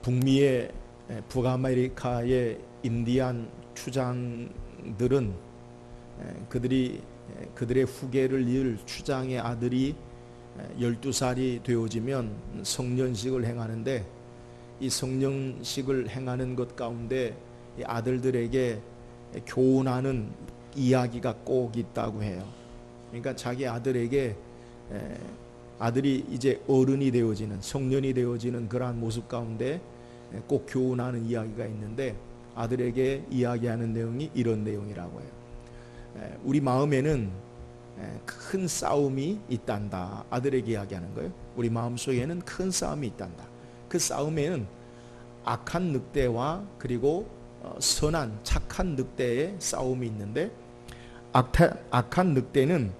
북미의 북아메리카의 인디안 추장들은 그들의 후계를 이을 추장의 아들이 12살이 되어지면 성년식을 행하는데, 이 성년식을 행하는 것 가운데 이 아들들에게 교훈하는 이야기가 꼭 있다고 해요. 그러니까 자기 아들에게 아들이 이제 어른이 되어지는, 성년이 되어지는 그러한 모습 가운데 꼭 교훈하는 이야기가 있는데, 아들에게 이야기하는 내용이 이런 내용이라고 해요. 우리 마음에는 큰 싸움이 있단다. 아들에게 이야기하는 거예요. 우리 마음속에는 큰 싸움이 있단다. 그 싸움에는 악한 늑대와 그리고 선한 착한 늑대의 싸움이 있는데, 악한 늑대는,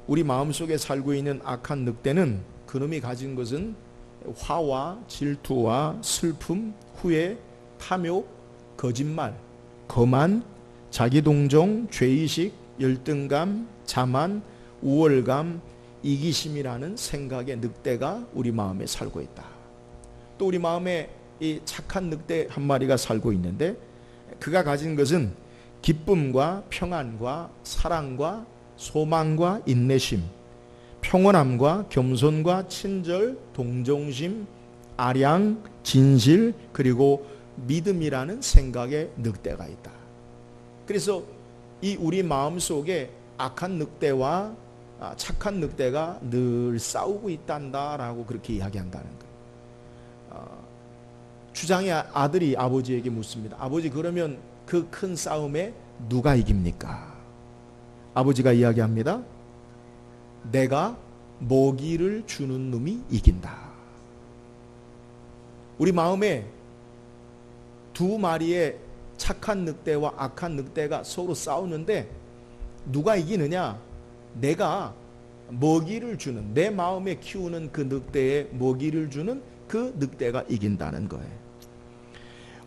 우리 마음속에 살고 있는 악한 늑대는, 그놈이 가진 것은 화와 질투와 슬픔, 후회, 탐욕, 거짓말, 거만, 자기동정, 죄의식, 열등감, 자만, 우월감, 이기심이라는 생각의 늑대가 우리 마음에 살고 있다. 또 우리 마음에 이 착한 늑대 한 마리가 살고 있는데, 그가 가진 것은 기쁨과 평안과 사랑과 소망과 인내심, 평온함과 겸손과 친절, 동정심, 아량, 진실, 그리고 믿음이라는 생각의 늑대가 있다. 그래서 이 우리 마음속에 악한 늑대와 착한 늑대가 늘 싸우고 있단다라고 그렇게 이야기한다는 거예요. 추장의 아들이 아버지에게 묻습니다. 아버지, 그러면 그 큰 싸움에 누가 이깁니까? 아버지가 이야기합니다. 내가 먹이를 주는 놈이 이긴다. 우리 마음에 두 마리의 착한 늑대와 악한 늑대가 서로 싸우는데, 누가 이기느냐? 내가 먹이를 주는, 내 마음에 키우는 그 늑대에 먹이를 주는 그 늑대가 이긴다는 거예요.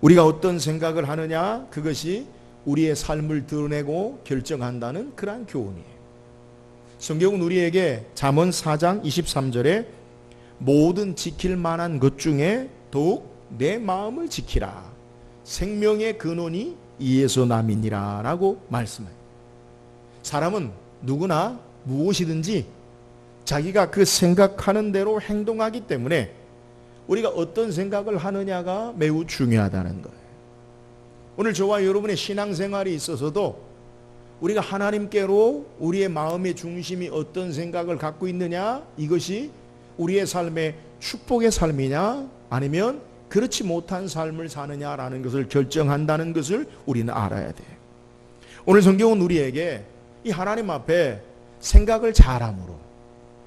우리가 어떤 생각을 하느냐, 그것이 우리의 삶을 드러내고 결정한다는 그러한 교훈이에요. 성경은 우리에게 잠언 4장 23절에 모든 지킬 만한 것 중에 더욱 내 마음을 지키라. 생명의 근원이 이에서 남이니라 라고 말씀해요. 사람은 누구나 무엇이든지 자기가 그 생각하는 대로 행동하기 때문에 우리가 어떤 생각을 하느냐가 매우 중요하다는 거예요. 오늘 저와 여러분의 신앙생활에 있어서도 우리가 하나님께로 우리의 마음의 중심이 어떤 생각을 갖고 있느냐, 이것이 우리의 삶의 축복의 삶이냐 아니면 그렇지 못한 삶을 사느냐라는 것을 결정한다는 것을 우리는 알아야 돼요. 오늘 성경은 우리에게 이 하나님 앞에 생각을 잘함으로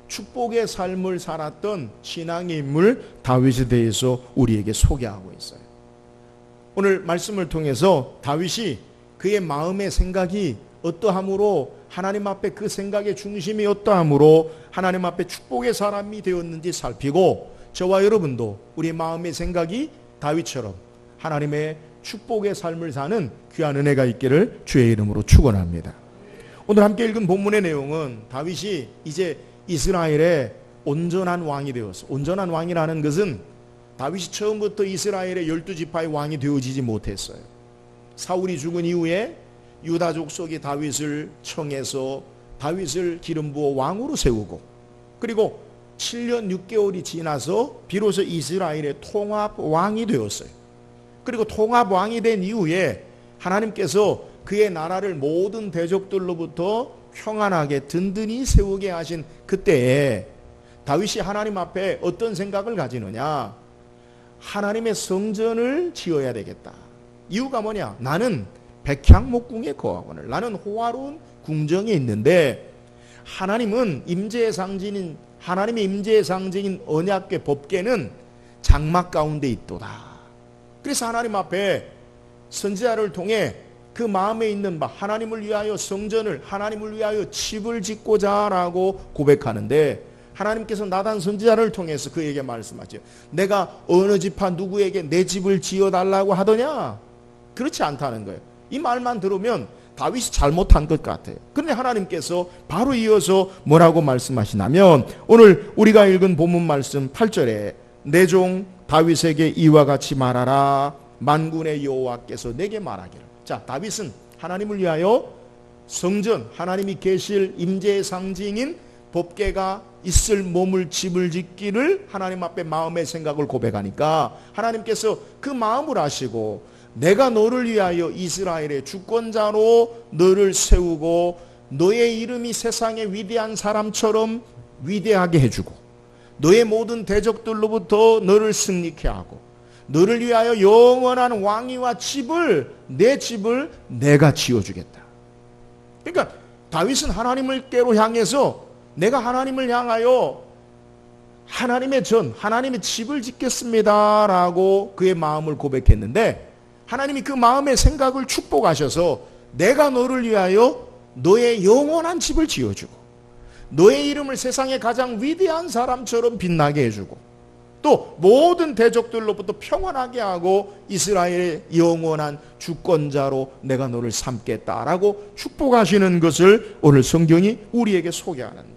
축복의 삶을 살았던 신앙의 인물 다윗에 대해서 우리에게 소개하고 있어요. 오늘 말씀을 통해서 다윗이 그의 마음의 생각이 어떠함으로, 하나님 앞에 그 생각의 중심이 어떠함으로 하나님 앞에 축복의 사람이 되었는지 살피고, 저와 여러분도 우리 마음의 생각이 다윗처럼 하나님의 축복의 삶을 사는 귀한 은혜가 있기를 주의 이름으로 축원합니다. 오늘 함께 읽은 본문의 내용은 다윗이 이제 이스라엘의 온전한 왕이 되었어. 온전한 왕이라는 것은 다윗이 처음부터 이스라엘의 12지파의 왕이 되어지지 못했어요. 사울이 죽은 이후에 유다 족속이 다윗을 청해서 다윗을 기름 부어 왕으로 세우고, 그리고 7년 6개월이 지나서 비로소 이스라엘의 통합 왕이 되었어요. 그리고 통합 왕이 된 이후에 하나님께서 그의 나라를 모든 대적들로부터 평안하게 든든히 세우게 하신 그때에 다윗이 하나님 앞에 어떤 생각을 가지느냐? 하나님의 성전을 지어야 되겠다. 이유가 뭐냐? 나는 백향목궁에 거하거늘, 나는 호화로운 궁정에 있는데 하나님은 임재의 상징인, 하나님의 임재의 상징인 언약궤 법궤는 장막 가운데 있도다. 그래서 하나님 앞에 선지자를 통해 그 마음에 있는 바, 하나님을 위하여 성전을, 하나님을 위하여 집을 짓고자 라고 고백하는데, 하나님께서 나단 선지자를 통해서 그에게 말씀하죠. 내가 어느 지파 누구에게 내 집을 지어달라고 하더냐? 그렇지 않다는 거예요. 이 말만 들으면 다윗이 잘못한 것 같아요. 그런데 하나님께서 바로 이어서 뭐라고 말씀하시냐면, 오늘 우리가 읽은 본문 말씀 8절에 내 종 다윗에게 이와 같이 말하라. 만군의 여호와께서 내게 말하기를. 자, 다윗은 하나님을 위하여 성전, 하나님이 계실 임재의 상징인 법궤가 있을 몸을 집을 짓기를 하나님 앞에 마음의 생각을 고백하니까 하나님께서 그 마음을 아시고 내가 너를 위하여 이스라엘의 주권자로 너를 세우고 너의 이름이 세상의 위대한 사람처럼 위대하게 해주고 너의 모든 대적들로부터 너를 승리케 하고 너를 위하여 영원한 왕위와 집을, 내 집을 내가 지어주겠다. 그러니까 다윗은 하나님을께로 향해서 내가 하나님을 향하여 하나님의 전, 하나님의 집을 짓겠습니다 라고 그의 마음을 고백했는데 하나님이 그 마음의 생각을 축복하셔서 내가 너를 위하여 너의 영원한 집을 지어주고 너의 이름을 세상의 가장 위대한 사람처럼 빛나게 해주고 또 모든 대적들로부터 평안하게 하고 이스라엘의 영원한 주권자로 내가 너를 삼겠다라고 축복하시는 것을 오늘 성경이 우리에게 소개하는 거예요.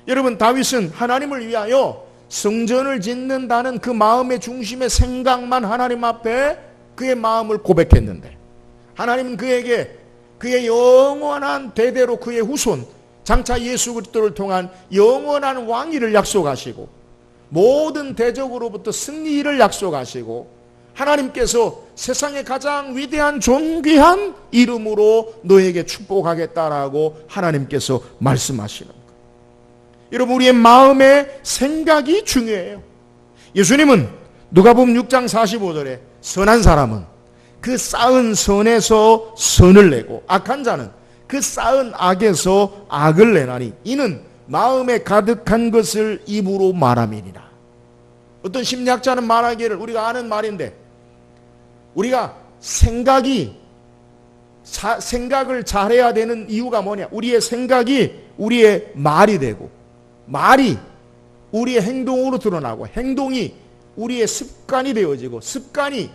여러분, 다윗은 하나님을 위하여 성전을 짓는다는 그 마음의 중심의 생각만 하나님 앞에 그의 마음을 고백했는데 하나님은 그에게 그의 영원한 대대로 그의 후손 장차 예수 그리스도를 통한 영원한 왕위를 약속하시고 모든 대적으로부터 승리를 약속하시고 하나님께서 세상의 가장 위대한 존귀한 이름으로 너에게 축복하겠다라고 하나님께서 말씀하시는 거예요. 여러분, 우리의 마음의 생각이 중요해요. 예수님은 누가복음 6장 45절에 선한 사람은 그 쌓은 선에서 선을 내고 악한 자는 그 쌓은 악에서 악을 내나니 이는 마음에 가득한 것을 입으로 말함이니라. 어떤 심리학자는 말하기를 우리가 아는 말인데 우리가 생각을 잘해야 되는 이유가 뭐냐? 우리의 생각이 우리의 말이 되고 말이 우리의 행동으로 드러나고 행동이 우리의 습관이 되어지고 습관이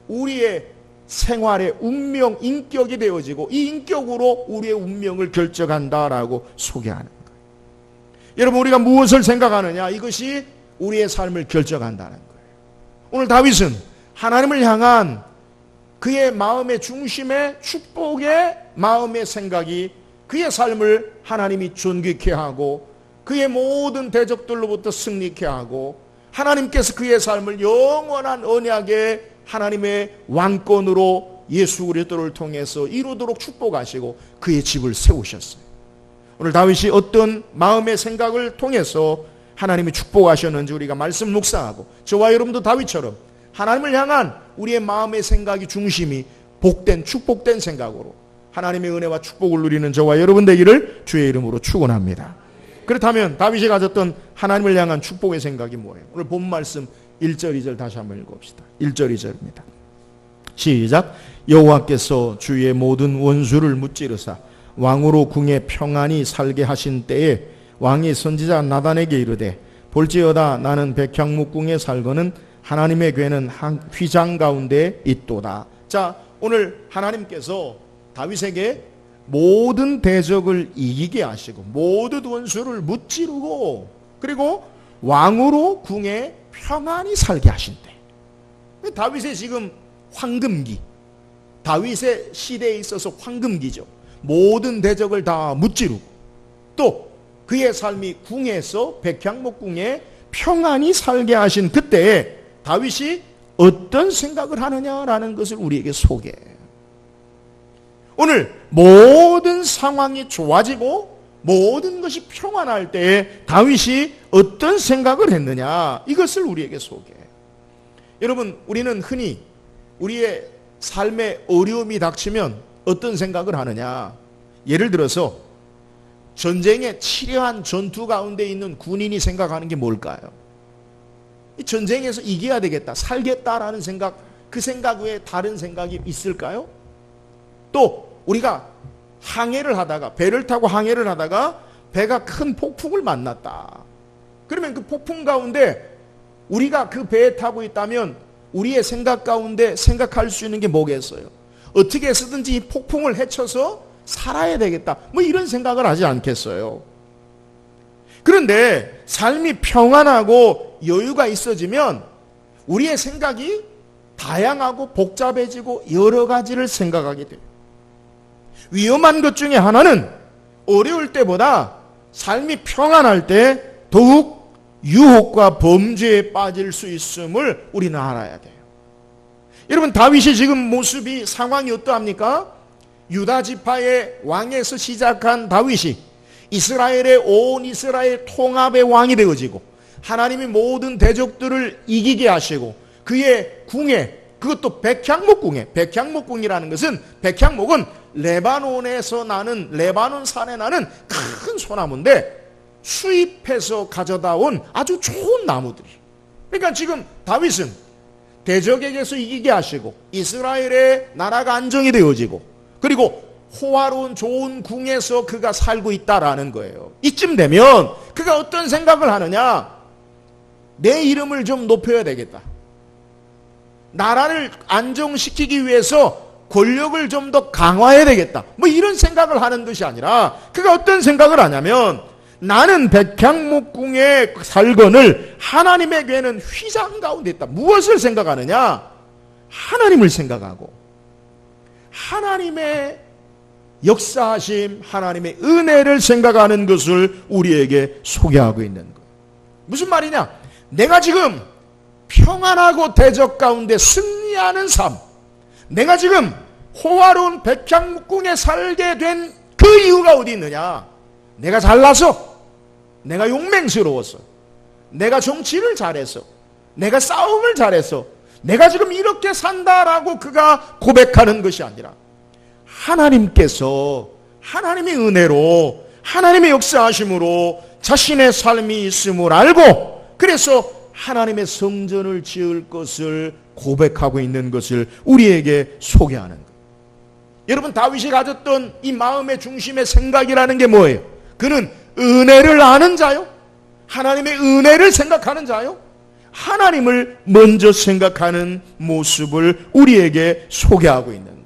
우리의 생활의 운명, 인격이 되어지고 이 인격으로 우리의 운명을 결정한다라고 소개하는 거예요. 여러분, 우리가 무엇을 생각하느냐? 이것이 우리의 삶을 결정한다는 거예요. 오늘 다윗은 하나님을 향한 그의 마음의 중심의 축복의 마음의 생각이 그의 삶을 하나님이 존귀케 하고 그의 모든 대적들로부터 승리케 하고 하나님께서 그의 삶을 영원한 언약의 하나님의 왕권으로 예수 그리스도를 통해서 이루도록 축복하시고 그의 집을 세우셨어요. 오늘 다윗이 어떤 마음의 생각을 통해서 하나님이 축복하셨는지 우리가 말씀 묵상하고 저와 여러분도 다윗처럼 하나님을 향한 우리의 마음의 생각이 중심이 복된 축복된 생각으로 하나님의 은혜와 축복을 누리는 저와 여러분 되기를 주의 이름으로 축원합니다. 그렇다면 다윗이 가졌던 하나님을 향한 축복의 생각이 뭐예요? 오늘 본 말씀 1절 2절 다시 한번 읽어봅시다. 1절 2절입니다. 시작. 여호와께서 주의 모든 원수를 무찌르사 왕으로 궁에 평안히 살게 하신 때에 왕이 선지자 나단에게 이르되 볼지어다 나는 백향목궁에 살거는 하나님의 궤는 휘장 가운데 있도다. 자, 오늘 하나님께서 다윗에게 모든 대적을 이기게 하시고 모든 원수를 무찌르고 그리고 왕으로 궁에 평안히 살게 하신대. 다윗의 지금 황금기, 다윗의 시대에 있어서 황금기죠. 모든 대적을 다 무찌르고 또 그의 삶이 궁에서 백향목궁에 평안히 살게 하신 그때에 다윗이 어떤 생각을 하느냐라는 것을 우리에게 소개해요. 오늘 모든 상황이 좋아지고 모든 것이 평안할 때에 다윗이 어떤 생각을 했느냐, 이것을 우리에게 소개해요. 여러분, 우리는 흔히 우리의 삶에 어려움이 닥치면 어떤 생각을 하느냐. 예를 들어서 전쟁의 치열한 전투 가운데 있는 군인이 생각하는 게 뭘까요? 이 전쟁에서 이겨야 되겠다, 살겠다라는 생각, 그 생각 외에 다른 생각이 있을까요? 또 우리가 항해를 하다가, 배를 타고 항해를 하다가 배가 큰 폭풍을 만났다. 그러면 그 폭풍 가운데 우리가 그 배에 타고 있다면 우리의 생각 가운데 생각할 수 있는 게 뭐겠어요? 어떻게 해서든지 이 폭풍을 헤쳐서 살아야 되겠다, 뭐 이런 생각을 하지 않겠어요? 그런데 삶이 평안하고 여유가 있어지면 우리의 생각이 다양하고 복잡해지고 여러 가지를 생각하게 돼요. 위험한 것 중에 하나는 어려울 때보다 삶이 평안할 때 더욱 유혹과 범죄에 빠질 수 있음을 우리는 알아야 돼요. 여러분, 다윗이 지금 모습이 상황이 어떠합니까? 유다 지파의 왕에서 시작한 다윗이 이스라엘의 온 이스라엘 통합의 왕이 되어지고 하나님이 모든 대적들을 이기게 하시고 그의 궁에, 그것도 백향목궁에, 백향목궁이라는 것은, 백향목은 레바논에서 나는, 레바논 산에 나는 큰 소나무인데 수입해서 가져다 온 아주 좋은 나무들이. 그러니까 지금 다윗은 대적에게서 이기게 하시고 이스라엘의 나라가 안정이 되어지고 그리고 호화로운 좋은 궁에서 그가 살고 있다라는 거예요. 이쯤 되면 그가 어떤 생각을 하느냐? 내 이름을 좀 높여야 되겠다. 나라를 안정시키기 위해서 권력을 좀 더 강화해야 되겠다. 뭐 이런 생각을 하는 것이 아니라 그가 어떤 생각을 하냐면, 나는 백향목궁에 살거늘 하나님에게는 휘장 가운데 있다. 무엇을 생각하느냐? 하나님을 생각하고 하나님의 역사하심, 하나님의 은혜를 생각하는 것을 우리에게 소개하고 있는 거예요. 무슨 말이냐? 내가 지금 평안하고 대적 가운데 승리하는 삶, 내가 지금 호화로운 백향목궁에 살게 된 그 이유가 어디 있느냐? 내가 잘나서, 내가 용맹스러워서, 내가 정치를 잘해서, 내가 싸움을 잘해서 내가 지금 이렇게 산다라고 그가 고백하는 것이 아니라 하나님께서 하나님의 은혜로, 하나님의 역사하심으로 자신의 삶이 있음을 알고, 그래서 하나님의 성전을 지을 것을 고백하고 있는 것을 우리에게 소개하는 거예요. 여러분, 다윗이 가졌던 이 마음의 중심의 생각이라는 게 뭐예요? 그는 은혜를 아는 자요, 하나님의 은혜를 생각하는 자요, 하나님을 먼저 생각하는 모습을 우리에게 소개하고 있는 거예요.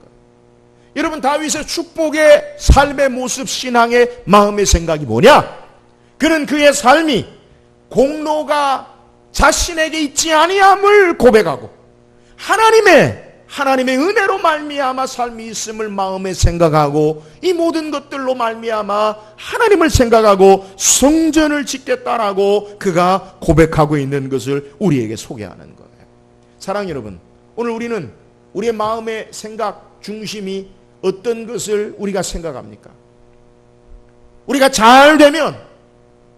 여러분, 다윗의 축복의 삶의 모습, 신앙의 마음의 생각이 뭐냐? 그는 그의 삶이 공로가 자신에게 있지 아니함을 고백하고 하나님의 은혜로 말미암아 삶이 있음을 마음에 생각하고, 이 모든 것들로 말미암아 하나님을 생각하고 성전을 짓겠다라고 그가 고백하고 있는 것을 우리에게 소개하는 거예요. 사랑하는 여러분, 오늘 우리는 우리의 마음의 생각 중심이 어떤 것을 우리가 생각합니까? 우리가 잘 되면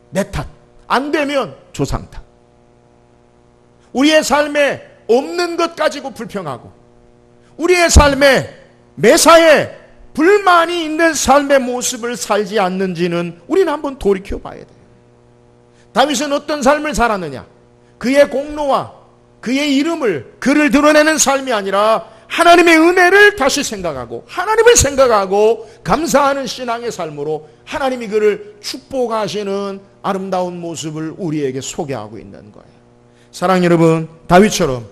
내 탓, 안 되면 조상 탓. 우리의 삶에 없는 것 가지고 불평하고, 우리의 삶에 매사에 불만이 있는 삶의 모습을 살지 않는지는 우리는 한번 돌이켜 봐야 돼요. 다윗은 어떤 삶을 살았느냐? 그의 공로와 그의 이름을, 그를 드러내는 삶이 아니라 하나님의 은혜를 다시 생각하고 하나님을 생각하고 감사하는 신앙의 삶으로 하나님이 그를 축복하시는 아름다운 모습을 우리에게 소개하고 있는 거예요. 사랑하는 여러분, 다윗처럼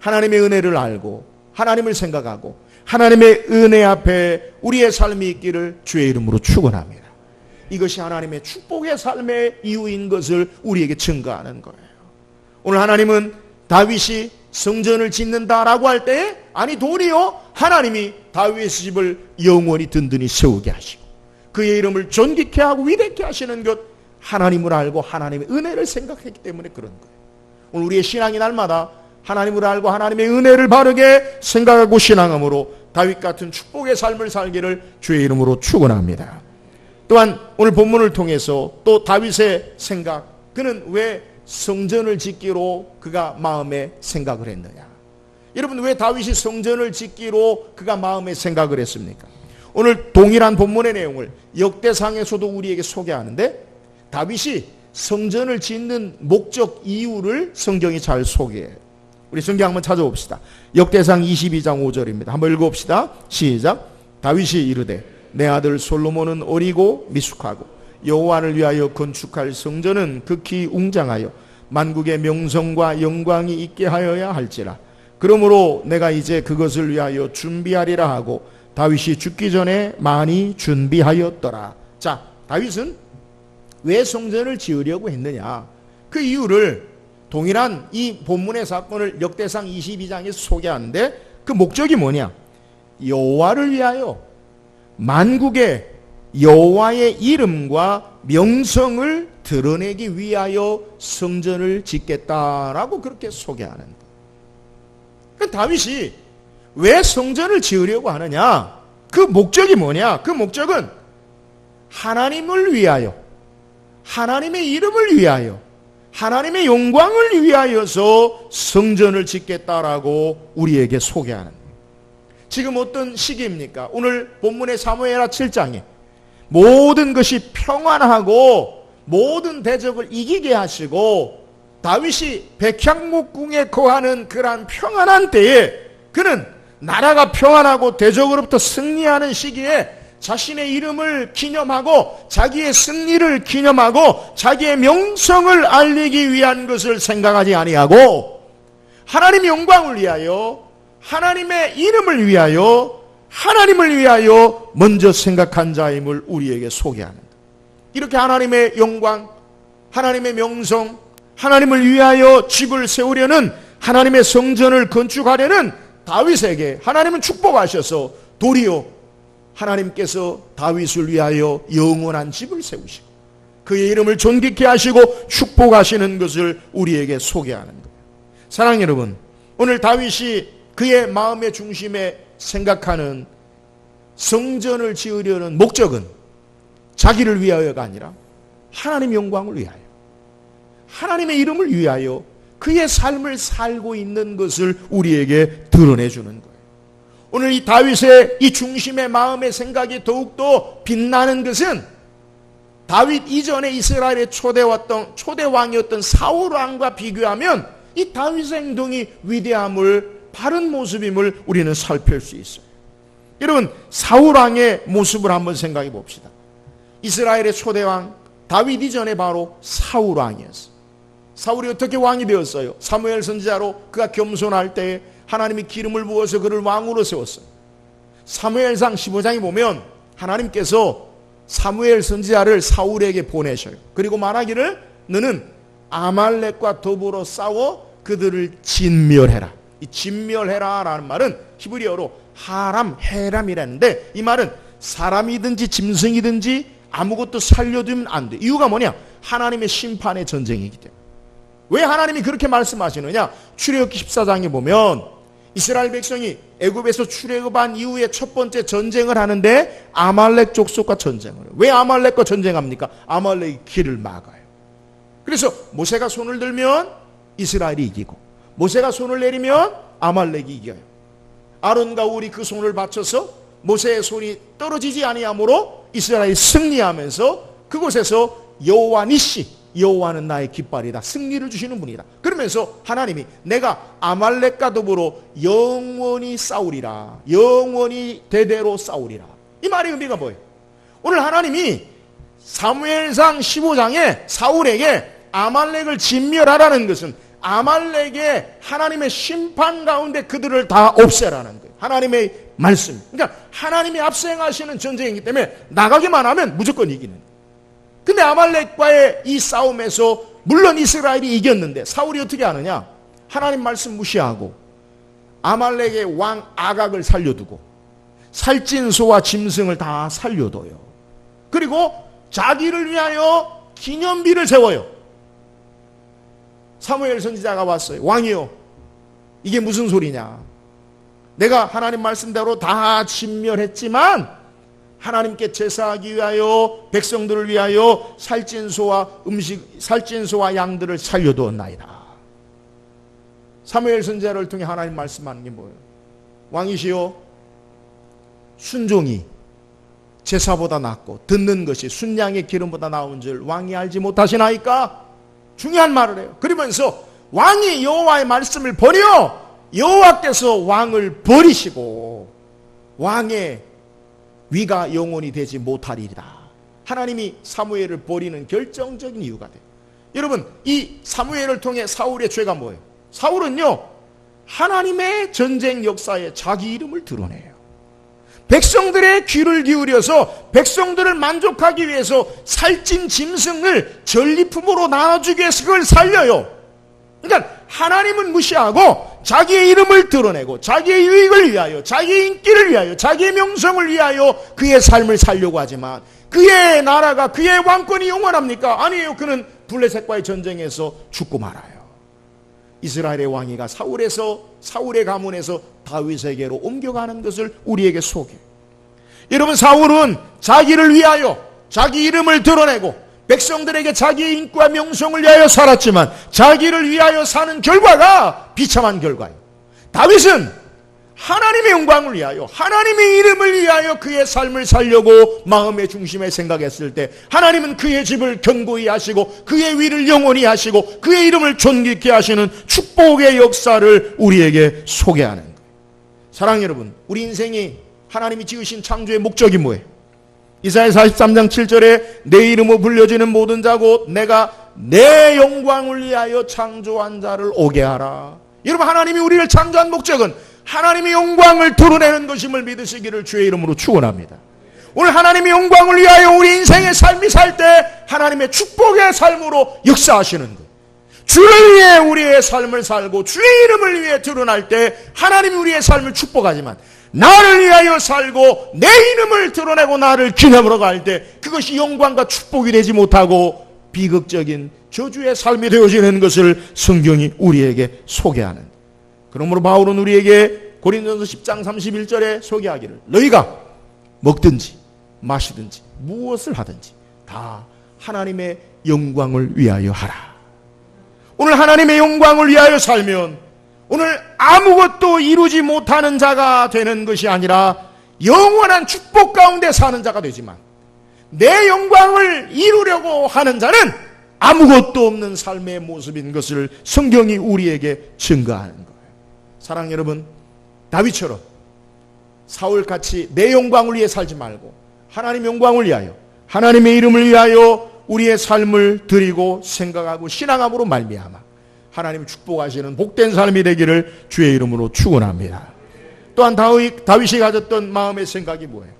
하나님의 은혜를 알고 하나님을 생각하고 하나님의 은혜 앞에 우리의 삶이 있기를 주의 이름으로 축원합니다. 이것이 하나님의 축복의 삶의 이유인 것을 우리에게 증거하는 거예요. 오늘 하나님은 다윗이 성전을 짓는다라고 할 때, 아니 도리어 하나님이 다윗의 집을 영원히 든든히 세우게 하시고 그의 이름을 존귀케 하고 위대케 하시는 것, 하나님을 알고 하나님의 은혜를 생각했기 때문에 그런 거예요. 오늘 우리의 신앙이 날마다 하나님을 알고 하나님의 은혜를 바르게 생각하고 신앙함으로 다윗 같은 축복의 삶을 살기를 주의 이름으로 축원합니다. 또한 오늘 본문을 통해서 또 다윗의 생각, 그는 왜 성전을 짓기로 그가 마음에 생각을 했느냐? 여러분, 왜 다윗이 성전을 짓기로 그가 마음에 생각을 했습니까? 오늘 동일한 본문의 내용을 역대상에서도 우리에게 소개하는데, 다윗이 성전을 짓는 목적 이유를 성경이 잘 소개해요. 우리 성경 한번 찾아봅시다. 역대상 22장 5절입니다. 한번 읽어봅시다. 시작. 다윗이 이르되 내 아들 솔로몬은 어리고 미숙하고 여호와를 위하여 건축할 성전은 극히 웅장하여 만국의 명성과 영광이 있게 하여야 할지라. 그러므로 내가 이제 그것을 위하여 준비하리라 하고 다윗이 죽기 전에 많이 준비하였더라. 자, 다윗은 왜 성전을 지으려고 했느냐? 그 이유를 동일한 이 본문의 사건을 역대상 22장에서 소개하는데 그 목적이 뭐냐? 여호와를 위하여 만국의 여호와의 이름과 명성을 드러내기 위하여 성전을 짓겠다라고 그렇게 소개하는 거예요. 그러니까 다윗이 왜 성전을 지으려고 하느냐? 그 목적이 뭐냐? 그 목적은 하나님을 위하여, 하나님의 이름을 위하여, 하나님의 영광을 위하여서 성전을 짓겠다라고 우리에게 소개하는 거예요. 지금 어떤 시기입니까? 오늘 본문의 사무엘하 7장에 모든 것이 평안하고 모든 대적을 이기게 하시고 다윗이 백향목궁에 거하는 그러한 평안한 때에 그는 나라가 평안하고 대적으로부터 승리하는 시기에 자신의 이름을 기념하고 자기의 승리를 기념하고 자기의 명성을 알리기 위한 것을 생각하지 아니하고 하나님의 영광을 위하여 하나님의 이름을 위하여 하나님을 위하여 먼저 생각한 자임을 우리에게 소개하는 것. 이렇게 하나님의 영광, 하나님의 명성, 하나님을 위하여 집을 세우려는 하나님의 성전을 건축하려는 다윗에게 하나님은 축복하셔서 도리어 하나님께서 다윗을 위하여 영원한 집을 세우시고 그의 이름을 존귀케 하시고 축복하시는 것을 우리에게 소개하는 거예요. 사랑하는 여러분, 오늘 다윗이 그의 마음의 중심에 생각하는 성전을 지으려는 목적은 자기를 위하여가 아니라 하나님의 영광을 위하여, 하나님의 이름을 위하여 그의 삶을 살고 있는 것을 우리에게 드러내주는 거예요. 오늘 이 다윗의 이 중심의 마음의 생각이 더욱더 빛나는 것은 다윗 이전에 이스라엘의 초대 왕이었던 사울 왕과 비교하면 이 다윗의 행동이 위대함을, 바른 모습임을 우리는 살필 수 있어요. 여러분, 사울 왕의 모습을 한번 생각해 봅시다. 이스라엘의 초대 왕 다윗 이전에 바로 사울 왕이었어요. 사울이 어떻게 왕이 되었어요? 사무엘 선지자로 그가 겸손할 때에 하나님이 기름을 부어서 그를 왕으로 세웠어요. 사무엘상 15장에 보면 하나님께서 사무엘 선지자를 사울에게 보내셔요. 그리고 말하기를 너는 아말렉과 더불어 싸워 그들을 진멸해라. 이 진멸해라라는 말은 히브리어로 하람, 헤람이라는데 이 말은 사람이든지 짐승이든지 아무것도 살려두면 안 돼. 이유가 뭐냐? 하나님의 심판의 전쟁이기 때문에. 왜 하나님이 그렇게 말씀하시느냐? 출애굽기 14장에 보면 이스라엘 백성이 애굽에서 출애굽한 이후에 첫 번째 전쟁을 하는데 아말렉 족속과 전쟁을 해요. 왜 아말렉과 전쟁합니까? 아말렉이 길을 막아요. 그래서 모세가 손을 들면 이스라엘이 이기고 모세가 손을 내리면 아말렉이 이겨요. 아론과 울이 그 손을 받쳐서 모세의 손이 떨어지지 아니하므로 이스라엘이 승리하면서 그곳에서 여호와 니시, 여호와는 나의 깃발이다, 승리를 주시는 분이다. 그러면서 하나님이 내가 아말렉과 더불어 영원히 싸우리라, 영원히 대대로 싸우리라. 이 말의 의미가 뭐예요? 오늘 하나님이 사무엘상 15장에 사울에게 아말렉을 진멸하라는 것은 아말렉의 하나님의 심판 가운데 그들을 다 없애라는 거예요. 하나님의 말씀. 그러니까 하나님이 앞서행하시는 전쟁이기 때문에 나가기만 하면 무조건 이기는 거예요. 근데 아말렉과의 이 싸움에서 물론 이스라엘이 이겼는데 사울이 어떻게 하느냐? 하나님 말씀 무시하고 아말렉의 왕 아각을 살려두고 살찐소와 짐승을 다 살려둬요. 그리고 자기를 위하여 기념비를 세워요. 사무엘 선지자가 왔어요. 왕이요, 이게 무슨 소리냐? 내가 하나님 말씀대로 다 진멸했지만 하나님께 제사하기 위하여 백성들을 위하여 살찐소와 양들을 살려두었나이다. 사무엘 선지자를 통해 하나님 말씀하는 게 뭐예요? 왕이시여, 순종이 제사보다 낫고 듣는 것이 순양의 기름보다 나은 줄 왕이 알지 못하시나이까? 중요한 말을 해요. 그러면서 왕이 여호와의 말씀을 버려 여호와께서 왕을 버리시고 왕의 위가 영원히 되지 못하리이다. 하나님이 사무엘을 버리는 결정적인 이유가 돼요. 여러분, 이 사무엘을 통해 사울의 죄가 뭐예요? 사울은요, 하나님의 전쟁 역사에 자기 이름을 드러내요. 백성들의 귀를 기울여서 백성들을 만족하기 위해서 살찐 짐승을 전리품으로 나눠주기 위해서 그걸 살려요. 그러니까 하나님은 무시하고 자기의 이름을 드러내고 자기의 유익을 위하여, 자기의 인기를 위하여, 자기의 명성을 위하여 그의 삶을 살려고 하지만 그의 나라가, 그의 왕권이 영원합니까? 아니에요. 그는 블레셋과의 전쟁에서 죽고 말아요. 이스라엘의 왕위가 사울의 가문에서 다윗에게로 옮겨가는 것을 우리에게 소개해요. 여러분, 사울은 자기를 위하여 자기 이름을 드러내고 백성들에게 자기의 인기와 명성을 위하여 살았지만 자기를 위하여 사는 결과가 비참한 결과예요. 다윗은 하나님의 영광을 위하여, 하나님의 이름을 위하여 그의 삶을 살려고 마음의 중심에 생각했을 때 하나님은 그의 집을 견고히 하시고 그의 위를 영원히 하시고 그의 이름을 존귀케 하시는 축복의 역사를 우리에게 소개하는 거예요. 사랑하는 여러분, 우리 인생이 하나님이 지으신 창조의 목적이 뭐예요? 이사야 43장 7절에 내 이름으로 불려지는 모든 자 곧 내가 내 영광을 위하여 창조한 자를 오게 하라. 여러분, 하나님이 우리를 창조한 목적은 하나님의 영광을 드러내는 것임을 믿으시기를 주의 이름으로 축원합니다. 오늘 하나님의 영광을 위하여 우리 인생의 삶이 살 때 하나님의 축복의 삶으로 역사하시는 것, 주를 위해 우리의 삶을 살고 주의 이름을 위해 드러날 때 하나님이 우리의 삶을 축복하지만 나를 위하여 살고 내 이름을 드러내고 나를 기념으로 갈 때 그것이 영광과 축복이 되지 못하고 비극적인 저주의 삶이 되어지는 것을 성경이 우리에게 소개하는. 그러므로 바울은 우리에게 고린도전서 10장 31절에 소개하기를 너희가 먹든지 마시든지 무엇을 하든지 다 하나님의 영광을 위하여 하라. 오늘 하나님의 영광을 위하여 살면 오늘 아무것도 이루지 못하는 자가 되는 것이 아니라 영원한 축복 가운데 사는 자가 되지만 내 영광을 이루려고 하는 자는 아무것도 없는 삶의 모습인 것을 성경이 우리에게 증거하는 거예요. 사랑하는 여러분, 다윗처럼 사울같이 내 영광을 위해 살지 말고 하나님의 영광을 위하여, 하나님의 이름을 위하여 우리의 삶을 드리고 생각하고 신앙함으로 말미암아 하나님이 축복하시는 복된 삶이 되기를 주의 이름으로 축원합니다. 또한 다윗이 가졌던 마음의 생각이 뭐예요?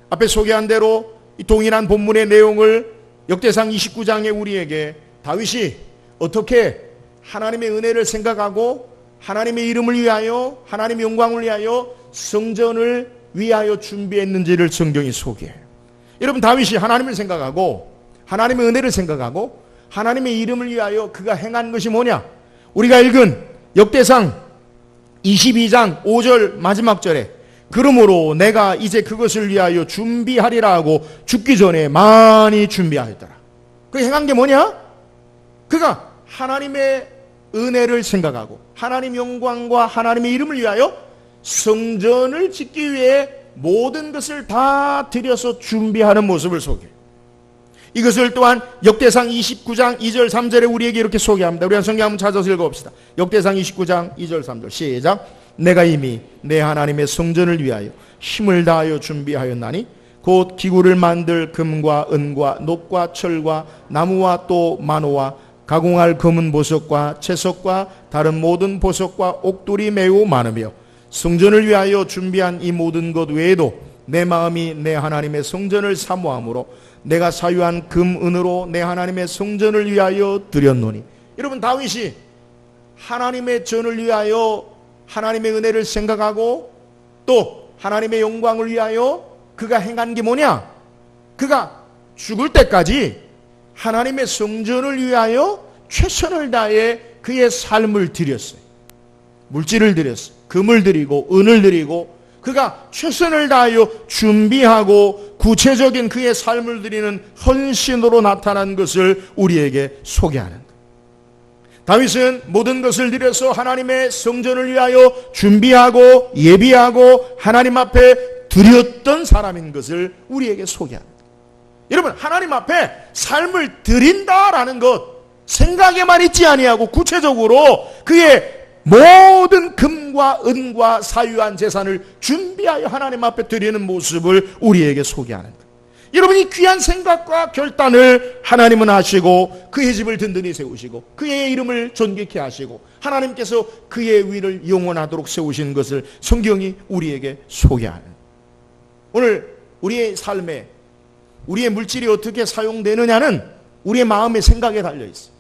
앞에 소개한 대로 이 동일한 본문의 내용을 역대상 29장에 우리에게 다윗이 어떻게 하나님의 은혜를 생각하고 하나님의 이름을 위하여, 하나님의 영광을 위하여 성전을 위하여 준비했는지를 성경이 소개해요. 여러분, 다윗이 하나님을 생각하고 하나님의 은혜를 생각하고 하나님의 이름을 위하여 그가 행한 것이 뭐냐? 우리가 읽은 역대상 22장 5절 마지막 절에 그러므로 내가 이제 그것을 위하여 준비하리라 하고 죽기 전에 많이 준비하였더라. 그 행한 게 뭐냐? 그가 하나님의 은혜를 생각하고 하나님 영광과 하나님의 이름을 위하여 성전을 짓기 위해 모든 것을 다 들여서 준비하는 모습을 소개해요. 이것을 또한 역대상 29장 2절 3절에 우리에게 이렇게 소개합니다. 우리 성경 한번 찾아서 읽어봅시다. 역대상 29장 2절 3절 시작. 내가 이미 내 하나님의 성전을 위하여 힘을 다하여 준비하였나니 곧 기구를 만들 금과 은과 녹과 철과 나무와 또 만호와 가공할 검은 보석과 채석과 다른 모든 보석과 옥돌이 매우 많으며 성전을 위하여 준비한 이 모든 것 외에도 내 마음이 내 하나님의 성전을 사모함으로 내가 사유한 금, 은으로 내 하나님의 성전을 위하여 드렸노니. 여러분, 다윗이 하나님의 전을 위하여 하나님의 은혜를 생각하고 또 하나님의 영광을 위하여 그가 행한 게 뭐냐? 그가 죽을 때까지 하나님의 성전을 위하여 최선을 다해 그의 삶을 드렸어요. 물질을 드렸어요. 금을 드리고 은을 드리고 그가 최선을 다하여 준비하고 구체적인 그의 삶을 드리는 헌신으로 나타난 것을 우리에게 소개하는 것. 다윗은 모든 것을 들여서 하나님의 성전을 위하여 준비하고 예비하고 하나님 앞에 드렸던 사람인 것을 우리에게 소개합니다. 여러분, 하나님 앞에 삶을 드린다라는 것 생각에만 있지 아니하고 구체적으로 그의 모든 금과 은과 사유한 재산을 준비하여 하나님 앞에 드리는 모습을 우리에게 소개하는 것. 여러분, 이 귀한 생각과 결단을 하나님은 하시고 그의 집을 든든히 세우시고 그의 이름을 존귀케 하시고 하나님께서 그의 위를 영원하도록 세우신 것을 성경이 우리에게 소개하는. 오늘 우리의 삶에 우리의 물질이 어떻게 사용되느냐는 우리의 마음의 생각에 달려있어요.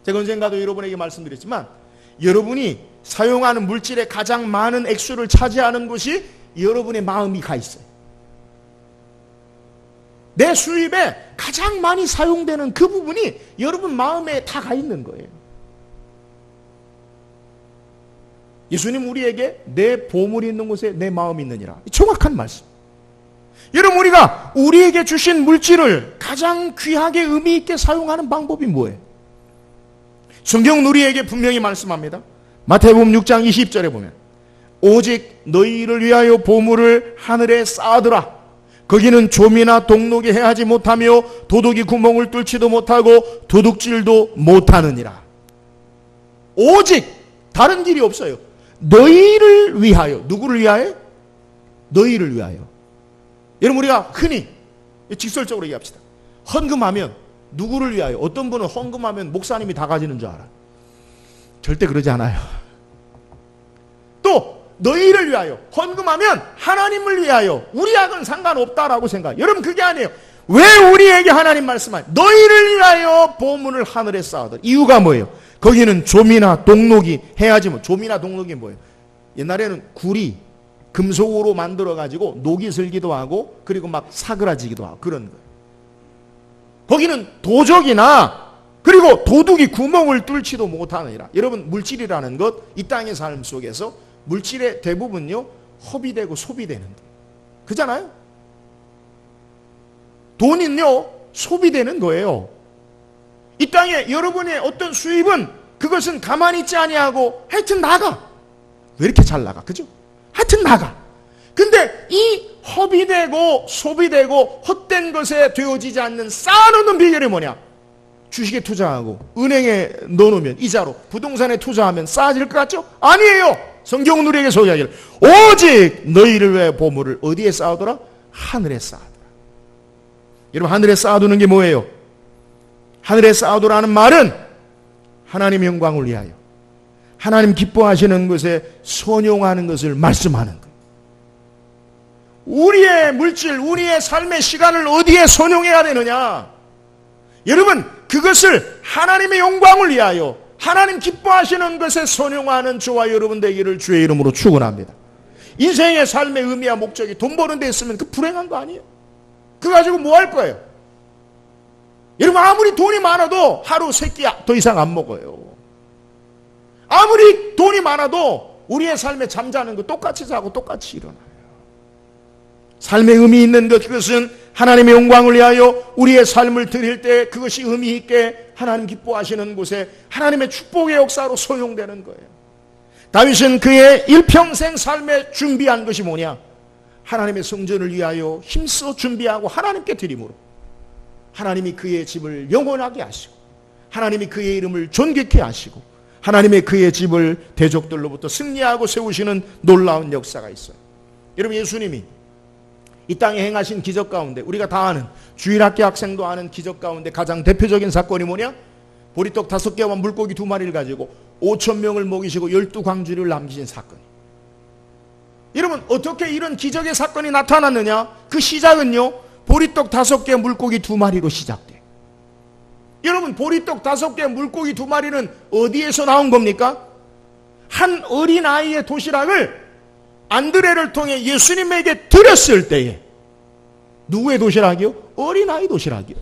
제가 언젠가도 여러분에게 말씀드렸지만 여러분이 사용하는 물질의 가장 많은 액수를 차지하는 것이 여러분의 마음이 가 있어요. 내 수입에 가장 많이 사용되는 그 부분이 여러분 마음에 다 가 있는 거예요. 예수님 우리에게 내 보물이 있는 곳에 내 마음이 있느니라. 정확한 말씀. 여러분 우리가 우리에게 주신 물질을 가장 귀하게 의미 있게 사용하는 방법이 뭐예요? 성경은 우리에게 분명히 말씀합니다. 마태복음 6장 20절에 보면 오직 너희를 위하여 보물을 하늘에 쌓아두라. 거기는 좀이나 동록이 해하지 못하며 도둑이 구멍을 뚫지도 못하고 도둑질도 못하느니라. 오직 다른 길이 없어요. 너희를 위하여. 누구를 위하여? 너희를 위하여. 여러분 우리가 흔히 직설적으로 얘기합시다. 헌금하면 누구를 위하여? 어떤 분은 헌금하면 목사님이 다 가지는 줄 알아. 절대 그러지 않아요. 또 너희를 위하여. 헌금하면 하나님을 위하여. 우리하고는 상관없다라고 생각. 여러분 그게 아니에요. 왜 우리에게 하나님 말씀하냐? 너희를 위하여 보물을 하늘에 쌓아둬. 이유가 뭐예요? 거기는 좀이나 동록이 해야지 뭐. 좀이나 동록이 뭐예요? 옛날에는 굴이 금속으로 만들어가지고 녹이 슬기도 하고 그리고 막 사그라지기도 하고 그런 거예요. 거기는 도적이나 그리고 도둑이 구멍을 뚫지도 못하느니라. 여러분 물질이라는 것, 이 땅의 삶 속에서 물질의 대부분요 허비되고 소비되는 거예요. 그잖아요? 돈은요 소비되는 거예요. 이 땅에 여러분의 어떤 수입은 그것은 가만히 있지 아니하고 하여튼 나가. 왜 이렇게 잘 나가? 그죠? 하여튼 나가. 근데 이 허비되고 소비되고 헛된 것에 되어지지 않는 쌓아놓는 비결이 뭐냐? 주식에 투자하고 은행에 넣어놓으면 이자로 부동산에 투자하면 쌓아질 것 같죠? 아니에요. 성경은 우리에게 소개하기를 오직 너희를 위해 보물을 어디에 쌓아두라? 하늘에 쌓아두라. 여러분 하늘에 쌓아두는 게 뭐예요? 하늘에 쌓아두라는 말은 하나님의 영광을 위하여 하나님 기뻐하시는 것에 선용하는 것을 말씀하는 거예요. 우리의 물질, 우리의 삶의 시간을 어디에 선용해야 되느냐? 여러분 그것을 하나님의 영광을 위하여 하나님 기뻐하시는 것에 선용하는 저와 여러분 되기를 주의 이름으로 축원합니다. 인생의 삶의 의미와 목적이 돈 버는 데 있으면 그 불행한 거 아니에요? 그거 가지고 뭐 할 거예요? 여러분 아무리 돈이 많아도 하루 세 끼 더 이상 안 먹어요. 아무리 돈이 많아도 우리의 삶에 잠자는 거 똑같이 자고 똑같이 일어나요. 삶의 의미 있는 것, 그것은 하나님의 영광을 위하여 우리의 삶을 드릴 때 그것이 의미 있게 하나님 기뻐하시는 곳에 하나님의 축복의 역사로 소용되는 거예요. 다윗은 그의 일평생 삶에 준비한 것이 뭐냐? 하나님의 성전을 위하여 힘써 준비하고 하나님께 드림으로 하나님이 그의 집을 영원하게 하시고 하나님이 그의 이름을 존귀케 하시고 하나님의 그의 집을 대적들로부터 승리하고 세우시는 놀라운 역사가 있어요. 여러분 예수님이 이 땅에 행하신 기적 가운데 우리가 다 아는 주일학교 학생도 아는 기적 가운데 가장 대표적인 사건이 뭐냐? 보리떡 5개와 물고기 2마리를 가지고 5,000명을 먹이시고 12광주리를 남기신 사건. 여러분 어떻게 이런 기적의 사건이 나타났느냐? 그 시작은요 보리떡 5개 물고기 2마리로 시작돼요. 여러분 보리떡 5개 물고기 2마리는 어디에서 나온 겁니까? 한 어린아이의 도시락을 안드레를 통해 예수님에게 드렸을 때에 누구의 도시락이요? 어린아이 도시락이요.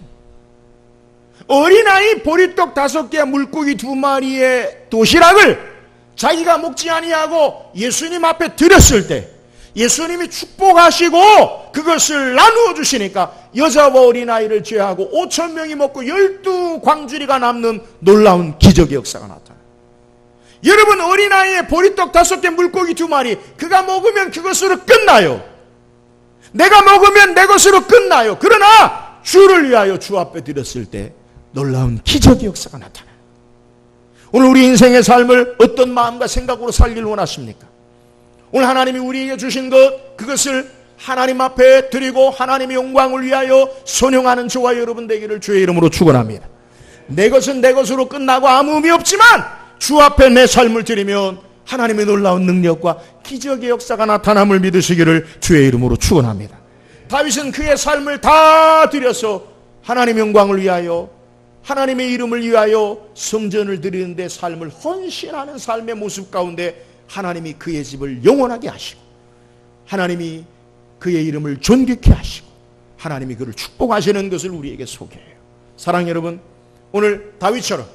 어린아이 보리떡 5개 물고기 2마리의 도시락을 자기가 먹지 아니하고 예수님 앞에 드렸을 때 예수님이 축복하시고 그것을 나누어 주시니까 여자와 어린아이를 제외하고 5,000명이 먹고 12광주리가 남는 놀라운 기적의 역사가 나타나요. 여러분 어린아이의 보리떡 5개 물고기 2마리 그가 먹으면 그것으로 끝나요. 내가 먹으면 내 것으로 끝나요. 그러나 주를 위하여 주 앞에 드렸을 때 놀라운 기적의 역사가 나타나요. 오늘 우리 인생의 삶을 어떤 마음과 생각으로 살기를 원하십니까? 오늘 하나님이 우리에게 주신 것 그것을 하나님 앞에 드리고 하나님의 영광을 위하여 선용하는 저와 여러분 되기를 주의 이름으로 축원합니다. 내 것은 내 것으로 끝나고 아무 의미 없지만 주 앞에 내 삶을 드리면 하나님의 놀라운 능력과 기적의 역사가 나타남을 믿으시기를 주의 이름으로 축원합니다. 다윗은 그의 삶을 다 들여서 하나님의 영광을 위하여, 하나님의 이름을 위하여 성전을 드리는데 삶을 헌신하는 삶의 모습 가운데 하나님이 그의 집을 영원하게 하시고, 하나님이 그의 이름을 존귀케 하시고, 하나님이 그를 축복하시는 것을 우리에게 소개해요. 사랑하는 여러분, 오늘 다윗처럼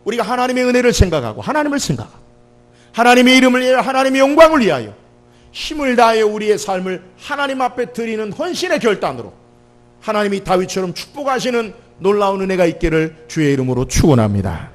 우리가 하나님의 은혜를 생각하고, 하나님을 생각하고, 하나님의 이름을 위하여, 하나님의 영광을 위하여 힘을 다하여 우리의 삶을 하나님 앞에 드리는 헌신의 결단으로 하나님이 다윗처럼 축복하시는 놀라운 은혜가 있기를 주의 이름으로 축원합니다.